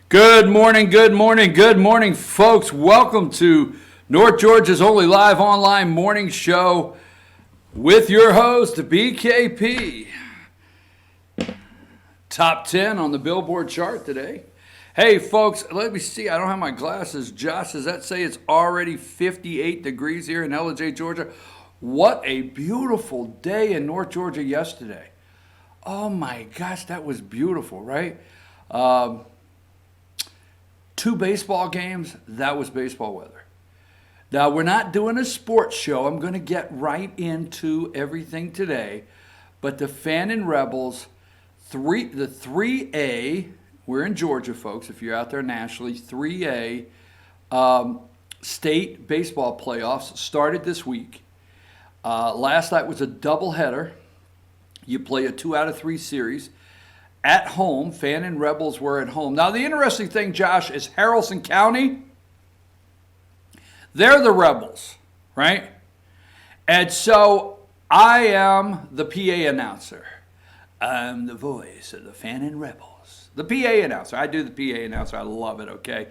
Good morning, folks. Welcome to North Georgia's only live online morning show with your host, BKP. Top 10 on the Billboard chart today. Hey, folks, let me see. I don't have my glasses. Josh, does that say it's already 58 degrees here in LJ, Georgia? What a beautiful day in North Georgia yesterday. Oh, my gosh, that was beautiful, right? 2 baseball games, that was baseball weather. Now, we're not doing a sports show. I'm going to get right into everything today. But the Fan and Rebels, the 3A, we're in Georgia, folks, if you're out there nationally, 3A state baseball playoffs started this week. Last night was a doubleheader. You play a 2 out of 3 series. At home, Fan and Rebels were at home. Now, the interesting thing, Josh, is Haralson County, they're the Rebels, right? And so I am the PA announcer. I'm the voice of the Fan and Rebels. The PA announcer. I do the PA announcer. I love it, okay?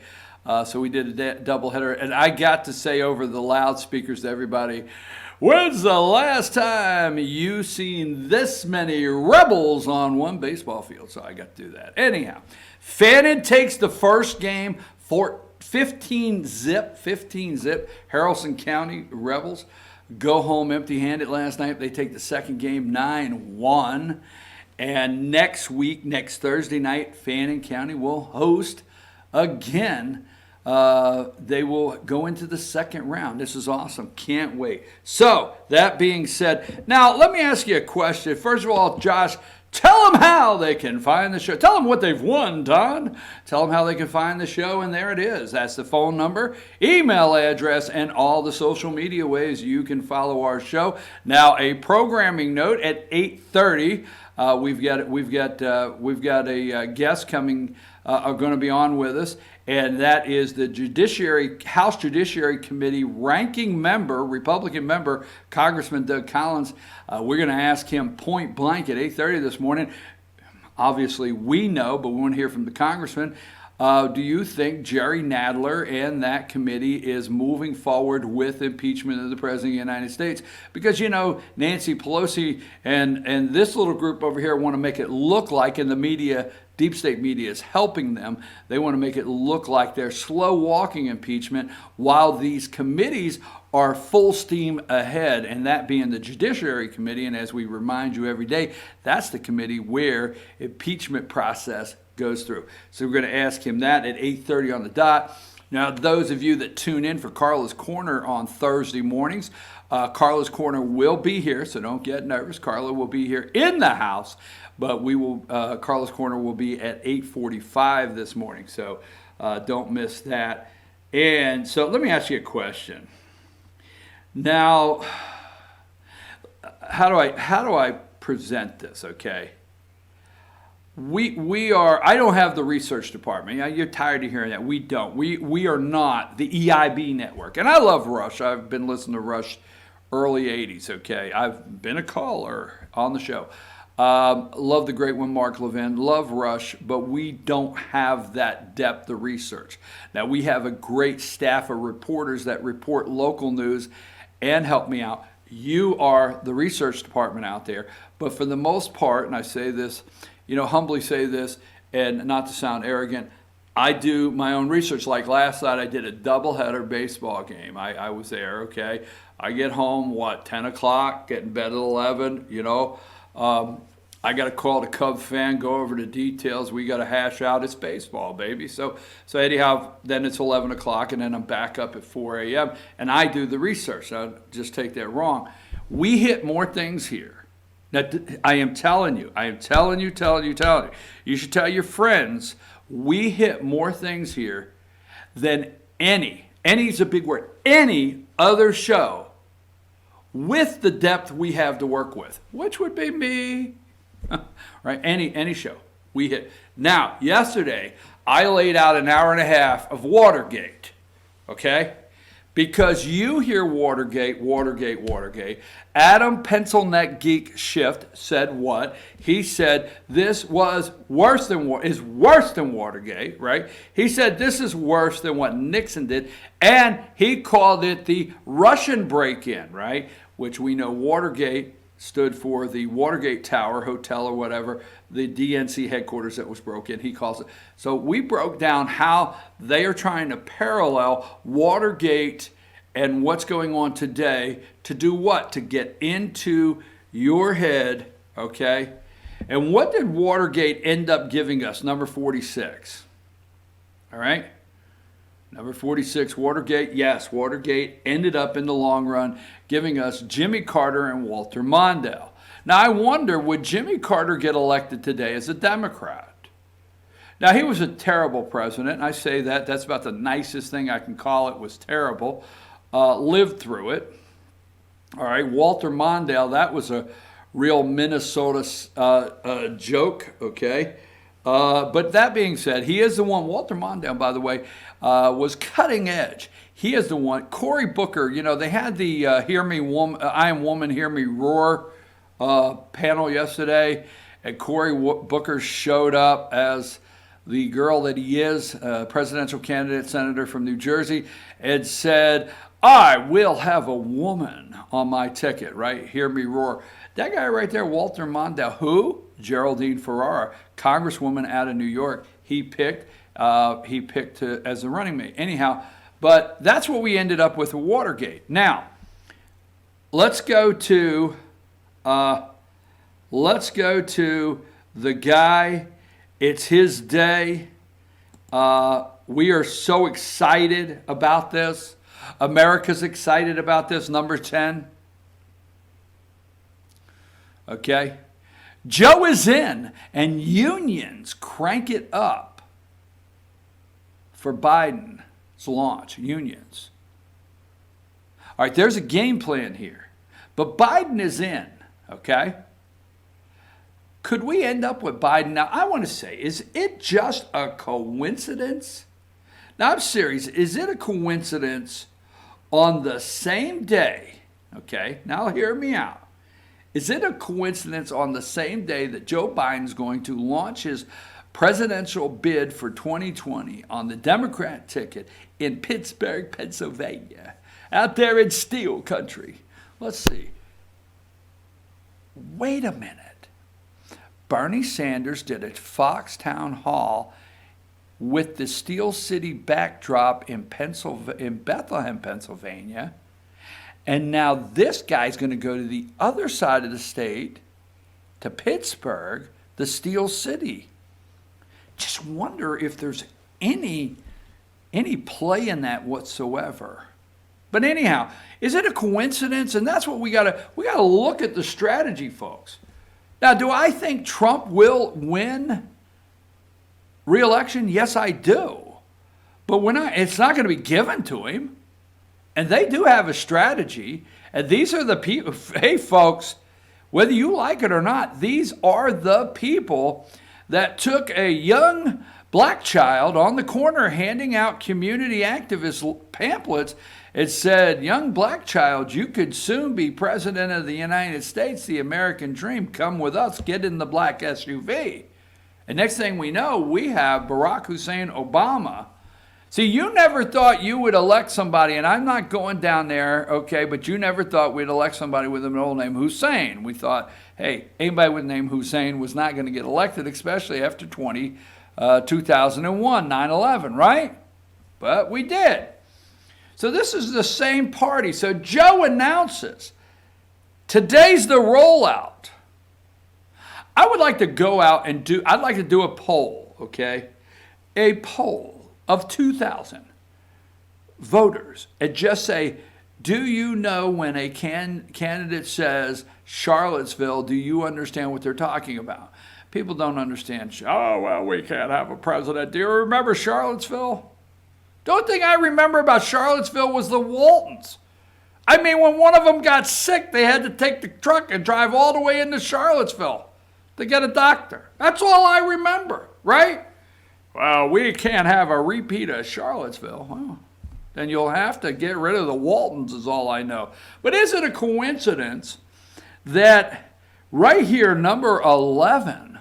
So we did a doubleheader, and I got to say over the loudspeakers to everybody, when's the last time you seen this many Rebels on one baseball field? So I got to do that. Anyhow, Fannin takes the first game for 15 zip. Haralson County Rebels go home empty-handed last night. They take the second game 9-1. And next week, next Thursday night, Fannin County will host again. They will go into the second round. This is awesome. Can't wait. So, that being said, now let me ask you a question. First of all, Josh, tell them how they can find the show. Tell them what they've won, Don. Tell them how they can find the show, and there it is. That's the phone number, email address, and all the social media ways you can follow our show. Now, a programming note at 8:30. We've got a guest coming. Are going to be on with us, and that is the House Judiciary Committee ranking member, Republican member, Congressman Doug Collins. We're going to ask him point blank at 8:30 this morning. Obviously, we know, but we want to hear from the congressman. Do you think Jerry Nadler and that committee is moving forward with impeachment of the President of the United States? Because, you know, Nancy Pelosi and this little group over here want to make it look like, in the media, deep state media is helping them. They want to make it look like they're slow-walking impeachment while these committees are full steam ahead, and that being the Judiciary Committee. And as we remind you every day, that's the committee where impeachment process goes through. So we're going to ask him that at 8:30 on the dot. Now, those of you that tune in for Carla's Corner on Thursday mornings, Carla's Corner will be here, so don't get nervous. Carla will be here in the house, but Carla's Corner will be at 8:45 this morning, so don't miss that. And so let me ask you a question. Now, how do I present this, okay? I don't have the research department. You're tired of hearing that. We don't. We are not the EIB network. And I love Rush. I've been listening to Rush early 80s, okay? I've been a caller on the show. Love the great one, Mark Levin. Love Rush, but we don't have that depth of research. Now, we have a great staff of reporters that report local news and help me out. You are the research department out there. But for the most part, and I say this, humbly say this, and not to sound arrogant, I do my own research. Like last night, I did a doubleheader baseball game. I was there, okay? I get home, 10 o'clock, get in bed at 11, I got to call the Cub fan, go over the details. We got to hash out. It's baseball, baby. So anyhow, then it's 11 o'clock, and then I'm back up at 4 a.m., and I do the research. Now, just take that wrong. We hit more things here. Now, I am telling you. You should tell your friends, we hit more things here than any's a big word, any other show with the depth we have to work with, which would be me, right? Any show we hit. Now, yesterday, I laid out an hour and a half of Watergate, okay? Because you hear Watergate, Watergate, Watergate. Adam Pencil Neck Geek Shift said what? He said this was worse than Watergate, right? He said this is worse than what Nixon did, and he called it the Russian break-in, right? Which we know Watergate stood for the Watergate Tower Hotel or whatever, the DNC headquarters that was broken, he calls it. So we broke down how they are trying to parallel Watergate and what's going on today to do what? To get into your head, okay? And what did Watergate end up giving us? Number 46, all right? Number 46, Watergate. Yes, Watergate ended up in the long run giving us Jimmy Carter and Walter Mondale. Now, I wonder, would Jimmy Carter get elected today as a Democrat? Now, he was a terrible president, and I say that. That's about the nicest thing I can call it, was terrible. Lived through it. All right, Walter Mondale, that was a real Minnesota joke, okay? But that being said, he is the one, Walter Mondale, by the way, was cutting edge. He is the one. Cory Booker, you know, they had the Hear Me Woman, I Am Woman, Hear Me Roar panel yesterday, and Cory Booker showed up as the girl that he is, presidential candidate, senator from New Jersey, and said, I will have a woman on my ticket, right? Hear me roar. That guy right there, Walter Mondale, who? Geraldine Ferrara, congresswoman out of New York, he picked as a running mate. Anyhow, but that's what we ended up with Watergate. Now, let's go to the guy. It's his day. We are so excited about this. America's excited about this. Number 10. Okay. Joe is in, and unions crank it up for Biden's launch. Unions. All right, there's a game plan here. But Biden is in, okay? Could we end up with Biden? Now, I want to say, is it just a coincidence? Now, I'm serious. Is it a coincidence on the same day, okay? Now, hear me out. Is it a coincidence on the same day that Joe Biden's going to launch his presidential bid for 2020 on the Democrat ticket in Pittsburgh, Pennsylvania, out there in steel country? Let's see. Wait a minute. Bernie Sanders did a Fox Town Hall with the Steel City backdrop in Bethlehem, Pennsylvania. And now this guy's going to go to the other side of the state, to Pittsburgh, the Steel City. Just wonder if there's any play in that whatsoever. But anyhow, is it a coincidence? And that's what we gotta look at the strategy, folks. Now, do I think Trump will win re-election? Yes, I do. But it's not going to be given to him. And they do have a strategy. And these are the people, hey, folks, whether you like it or not, these are the people that took a young black child on the corner handing out community activist pamphlets and said, young black child, you could soon be president of the United States, the American dream. Come with us, get in the black SUV. And next thing we know, we have Barack Hussein Obama. See, you never thought you would elect somebody, and I'm not going down there, okay, but you never thought we'd elect somebody with an old name Hussein. We thought, hey, anybody with the name Hussein was not going to get elected, especially after 2001, 9/11, right? But we did. So this is the same party. So Joe announces, today's the rollout. I would like to go out and I'd like to do a poll, okay? A poll of 2,000 voters and just say, do you know when a candidate says Charlottesville, do you understand what they're talking about? People don't understand. Oh, well, we can't have a president. Do you remember Charlottesville? The only thing I remember about Charlottesville was the Waltons. I mean, when one of them got sick, they had to take the truck and drive all the way into Charlottesville to get a doctor. That's all I remember, right? Well, we can't have a repeat of Charlottesville. Well, then you'll have to get rid of the Waltons is all I know. But is it a coincidence that right here, number 11,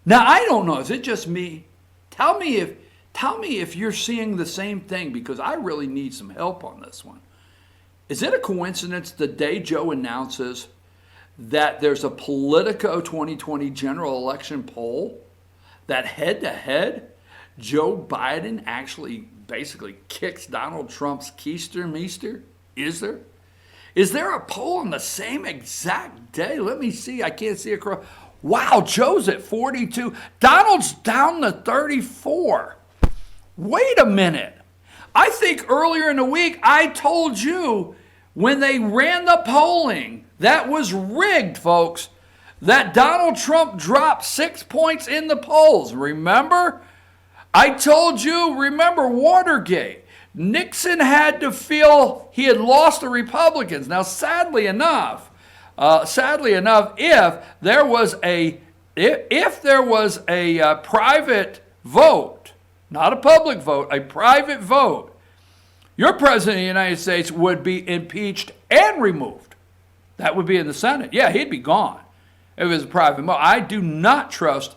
now I don't know, is it just me? Tell me if you're seeing the same thing, because I really need some help on this one. Is it a coincidence the day Joe announces that there's a Politico 2020 general election poll that head-to-head, Joe Biden actually basically kicks Donald Trump's keister meester? Is there? Is there a poll on the same exact day? Let me see. I can't see across. Wow, Joe's at 42. Donald's down to 34. Wait a minute. I think earlier in the week I told you when they ran the polling that was rigged, folks, that Donald Trump dropped 6 points in the polls. Remember? I told you, remember Watergate. Nixon had to feel he had lost the Republicans. Now, sadly enough, if there was a private vote, not a public vote, a private vote, your president of the United States would be impeached and removed. That would be in the Senate. Yeah, he'd be gone if it was a private vote. I do not trust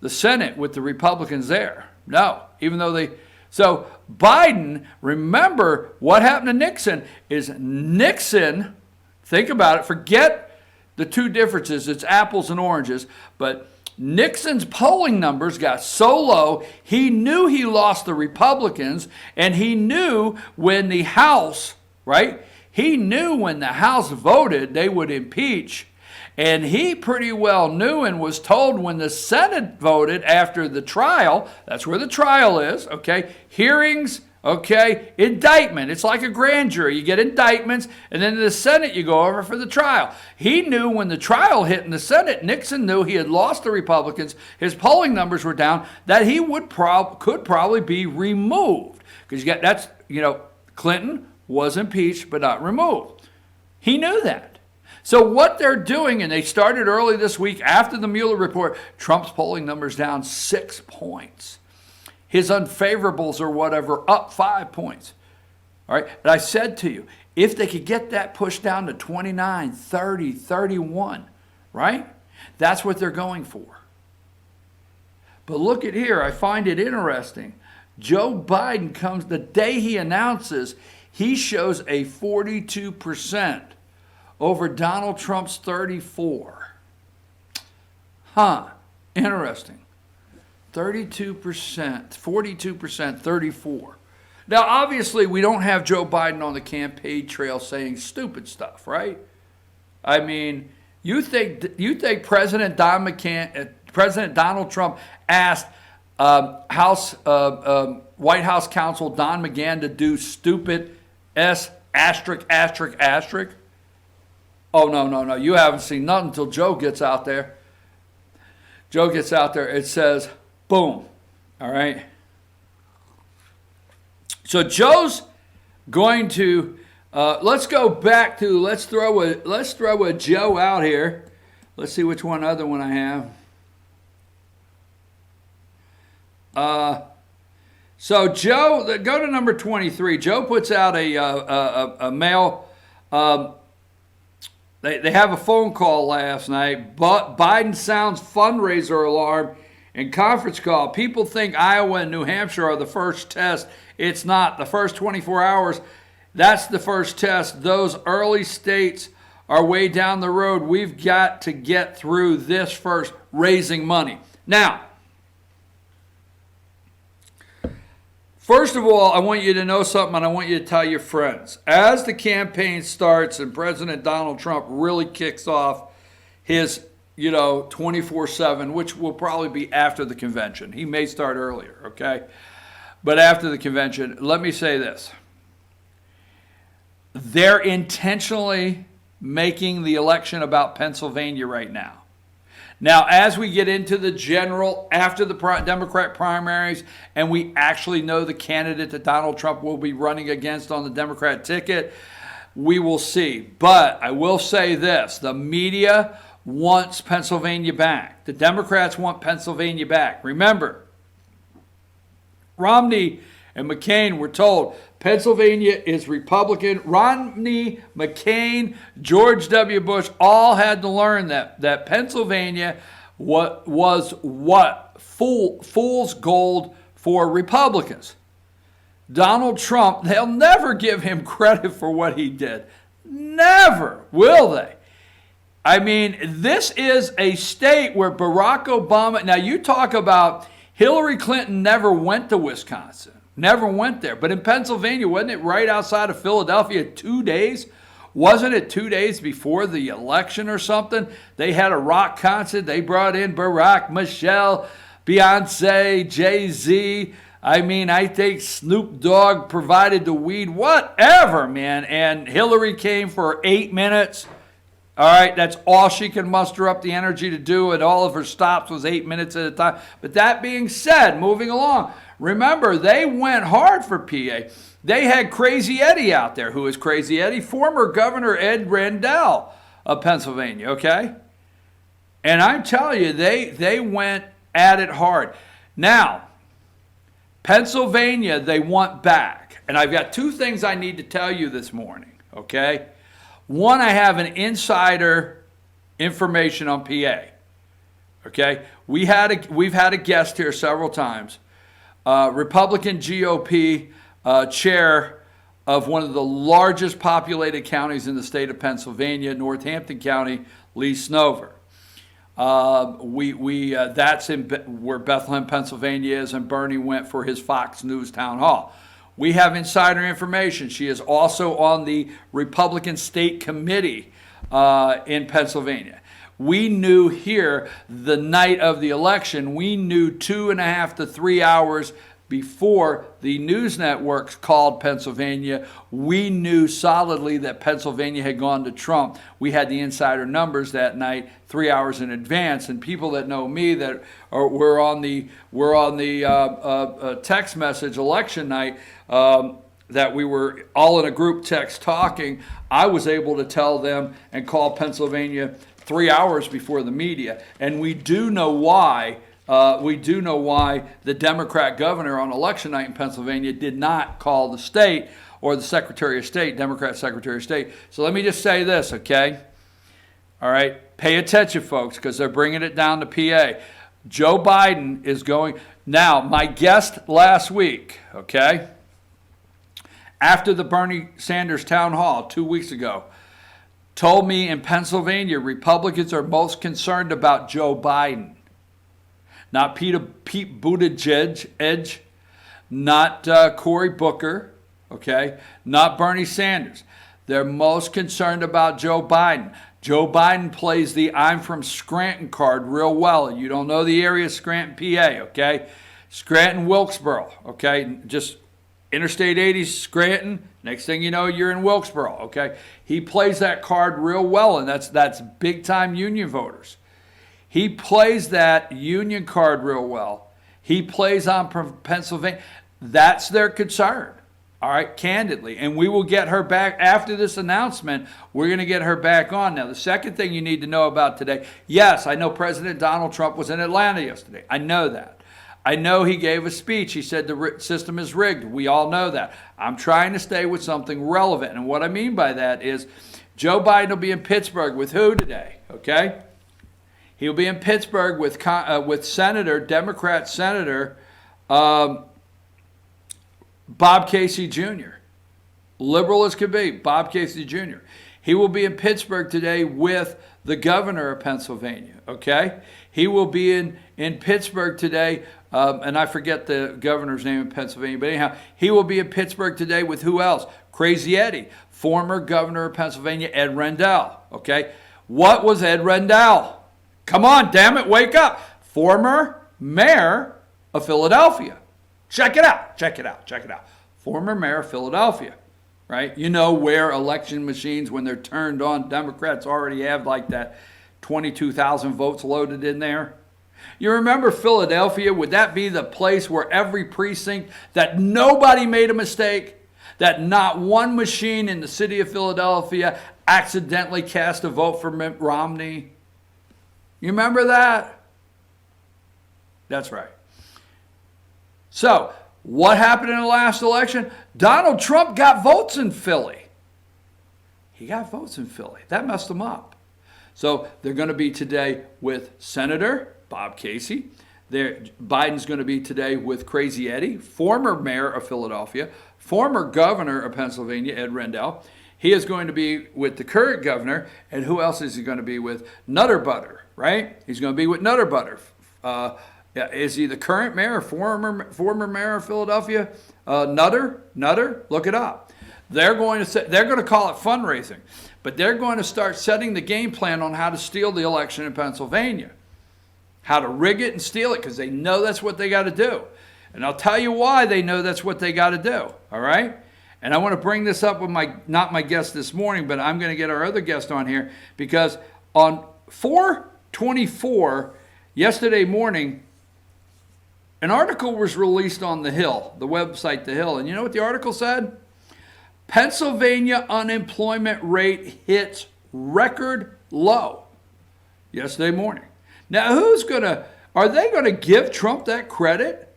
the Senate with the Republicans there. No, even though they... So Biden, remember what happened to Nixon is Nixon, think about it, forget the two differences, it's apples and oranges, but Nixon's polling numbers got so low, he knew he lost the Republicans, and he knew when the House, right? He knew when the House voted they would impeach. And he pretty well knew and was told when the Senate voted after the trial, that's where the trial is, okay? Hearings, okay? Indictment. It's like a grand jury. You get indictments, and then in the Senate you go over for the trial. He knew when the trial hit in the Senate, Nixon knew he had lost the Republicans, his polling numbers were down, that he could probably be removed. Because Clinton was impeached but not removed. He knew that. So what they're doing, and they started early this week after the Mueller report, Trump's polling numbers down 6 points. His unfavorables or whatever up 5 points. All right, and I said to you, if they could get that pushed down to 29, 30, 31, right? That's what they're going for. But look at here, I find it interesting. Joe Biden comes, the day he announces, he shows a 42% over Donald Trump's 34. Interesting. 32%, 42%, 34. Now, obviously, we don't have Joe Biden on the campaign trail saying stupid stuff, right? I mean, you think President Donald Trump asked White House counsel Don McGahn to do stupid asterisk? Oh, no. You haven't seen nothing until Joe gets out there. It says, boom. All right. So Joe's going to, let's go back to, let's throw a Joe out here. Let's see which other one I have. So Joe, go to number 23. Joe puts out a mail, They have a phone call last night. But Biden sounds fundraiser alarm in conference call. People think Iowa and New Hampshire are the first test. It's not. The first 24 hours, that's the first test. Those early states are way down the road. We've got to get through this first, raising money. Now, first of all, I want you to know something, and I want you to tell your friends. As the campaign starts and President Donald Trump really kicks off his, 24/7, which will probably be after the convention. He may start earlier, okay? But after the convention, let me say this. They're intentionally making the election about Pennsylvania right now. Now, as we get into the general, after the Democrat primaries, and we actually know the candidate that Donald Trump will be running against on the Democrat ticket, we will see. But I will say this, the media wants Pennsylvania back. The Democrats want Pennsylvania back. Remember, Romney And McCain, we're told, Pennsylvania is Republican. Romney, McCain, George W. Bush all had to learn that Pennsylvania was fool's gold for Republicans. Donald Trump, they'll never give him credit for what he did. Never will they. I mean, this is a state where Barack Obama, now you talk about Hillary Clinton never went to Wisconsin, never went there. But in Pennsylvania, wasn't it right outside of Philadelphia 2 days? Wasn't it 2 days before the election or something? They had a rock concert. They brought in Barack, Michelle, Beyonce, Jay-Z. I mean, I think Snoop Dogg provided the weed, whatever, man. And Hillary came for 8 minutes. All right, that's all she can muster up the energy to do, and all of her stops was 8 minutes at a time. But that being said, moving along, remember, they went hard for PA. They had Crazy Eddie out there. Who is Crazy Eddie? Former Governor Ed Rendell of Pennsylvania, okay? And I'm telling you, they went at it hard. Now, Pennsylvania, they want back. And I've got two things I need to tell you this morning, okay? One, I have an insider information on PA, okay? We've had a guest here several times, Republican GOP chair of one of the largest populated counties in the state of Pennsylvania, Northampton County, Lee Snover. That's where Bethlehem, Pennsylvania is, and Bernie went for his Fox News town hall. We have insider information. She is also on the Republican State Committee in Pennsylvania. We knew here the night of the election, we knew 2.5 to 3 hours before the news networks called Pennsylvania. We knew solidly that Pennsylvania had gone to Trump. We had the insider numbers that night 3 hours in advance. And people that know me that were on the text message election night, that we were all in a group text talking, I was able to tell them and call Pennsylvania 3 hours before the media. And we do know why. The Democrat governor on election night in Pennsylvania did not call the state or the Secretary of State, Democrat Secretary of State. So let me just say this, okay? All right, pay attention, folks, because they're bringing it down to PA. Joe Biden is going. Now, my guest last week, okay, after the Bernie Sanders town hall 2 weeks ago, told me in Pennsylvania, Republicans are most concerned about Joe Biden. Not Pete Buttigieg, not Cory Booker, okay? Not Bernie Sanders. They're most concerned about Joe Biden. Joe Biden plays the I'm from Scranton card real well. You don't know the area, Scranton, PA, okay? Scranton, Wilkesboro, okay? Just Interstate 80, Scranton. Next thing you know, you're in Wilkesboro, okay? He plays that card real well, and that's big-time union voters. He plays that union card real well. He plays on Pennsylvania. That's their concern, all right, candidly. And we will get her back after this announcement. We're going to get her back on. Now, the second thing you need to know about today, yes, I know President Donald Trump was in Atlanta yesterday. I know that. I know he gave a speech. He said the system is rigged. We all know that. I'm trying to stay with something relevant. And what I mean by that is Joe Biden will be in Pittsburgh with who today, okay? He'll be in Pittsburgh with Democrat Senator Bob Casey Jr. Liberal as could be, Bob Casey Jr. He will be in Pittsburgh today with the governor of Pennsylvania, okay? He will be in Pittsburgh today, and I forget the governor's name in Pennsylvania, but anyhow, he will be in Pittsburgh today with who else? Crazy Eddie, former governor of Pennsylvania, Ed Rendell, okay? What was Ed Rendell? Come on, damn it, wake up. Former mayor of Philadelphia. Check it out. Former mayor of Philadelphia, right? You know where election machines, when they're turned on, Democrats already have like that 22,000 votes loaded in there. You remember Philadelphia? Would that be the place where every precinct, that nobody made a mistake? That not one machine in the city of Philadelphia accidentally cast a vote for Mitt Romney? You remember that? That's right. So, What happened in the last election? Donald Trump got votes in Philly. He got votes in Philly. That messed him up. So they're going to be today with Senator Bob Casey. Biden's going to be today with Crazy Eddie, former mayor of Philadelphia, former governor of Pennsylvania, Ed Rendell. He is going to be with the current governor. And who else is he going to be with? Nutter Butter, right? He's going to be with Nutter Butter. Is he the current mayor or former mayor of Philadelphia? Nutter? Look it up. They're going to call it fundraising, but they're going to start setting the game plan on how to steal the election in Pennsylvania, how to rig it and steal it, because they know that's what they got to do. And I'll tell you why they know that's what they got to do. All right. And I want to bring this up with not my guest this morning, but I'm going to get our other guest on here, because on 4/24 yesterday morning, an article was released on The Hill, the website The Hill. And you know what the article said? Pennsylvania unemployment rate hits record low yesterday morning. Now, are they going to give Trump that credit?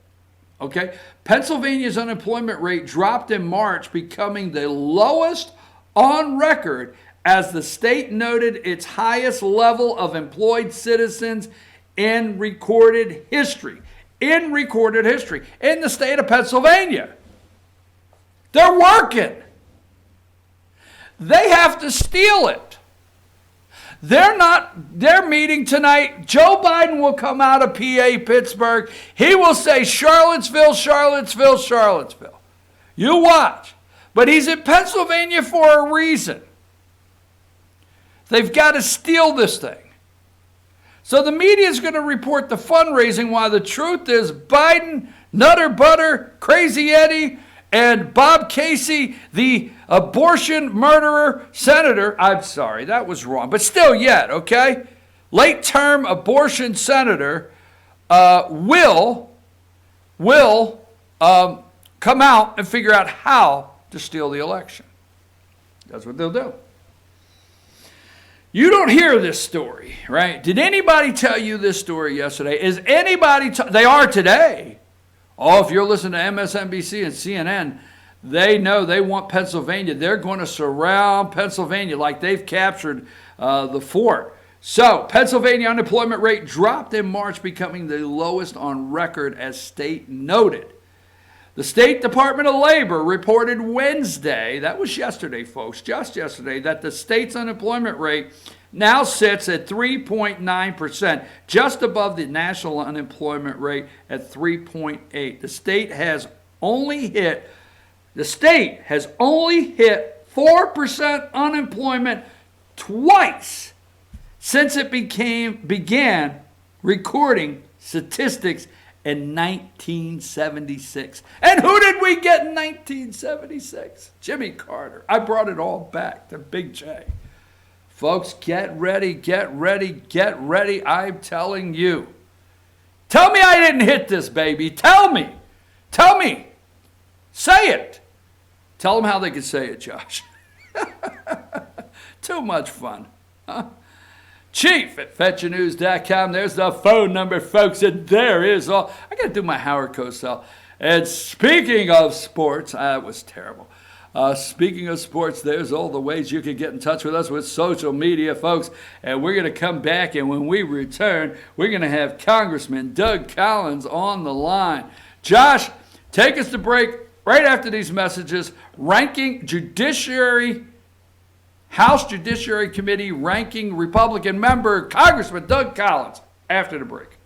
Okay. Pennsylvania's unemployment rate dropped in March, becoming the lowest on record as the state noted its highest level of employed citizens in recorded history. In the state of Pennsylvania. They're working. They have to steal it. They're meeting tonight. Joe Biden will come out of PA, Pittsburgh. He will say Charlottesville, Charlottesville, Charlottesville. You watch. But he's in Pennsylvania for a reason. They've got to steal this thing. So the media is going to report the fundraising, while the truth is Biden, Nutter Butter, Crazy Eddie, and Bob Casey, the abortion murderer senator. I'm sorry, that was wrong. But still yet, okay? Late-term abortion senator will come out and figure out how to steal the election. That's what they'll do. You don't hear this story, right? Did anybody tell you this story yesterday? Is anybody... They are today. Oh, if you're listening to MSNBC and CNN, they know they want Pennsylvania. They're going to surround Pennsylvania like they've captured the fort. So, Pennsylvania unemployment rate dropped in March, becoming the lowest on record, as state noted. The State Department of Labor reported Wednesday, that was yesterday, folks, just yesterday, that the state's unemployment rate now sits at 3.9%, just above the national unemployment rate at 3.8%. The state has only hit 4% unemployment twice since it began recording statistics in 1976. And who did we get in 1976? Jimmy Carter. I brought it all back to Big J. Folks, get ready, get ready, get ready. I'm telling you. Tell me I didn't hit this, baby. Tell me. Tell me. Say it. Tell them how they can say it, Josh. Too much fun. Huh? Chief at FetchYourNews.com. There's the phone number, folks, and there is all. I got to do my Howard Cosell. And speaking of sports, that was terrible. Speaking of sports, there's all the ways you can get in touch with us with social media, folks. And we're going to come back, and when we return, we're going to have Congressman Doug Collins on the line. Josh, take us to break right after these messages. House Judiciary Committee ranking Republican member, Congressman Doug Collins, after the break.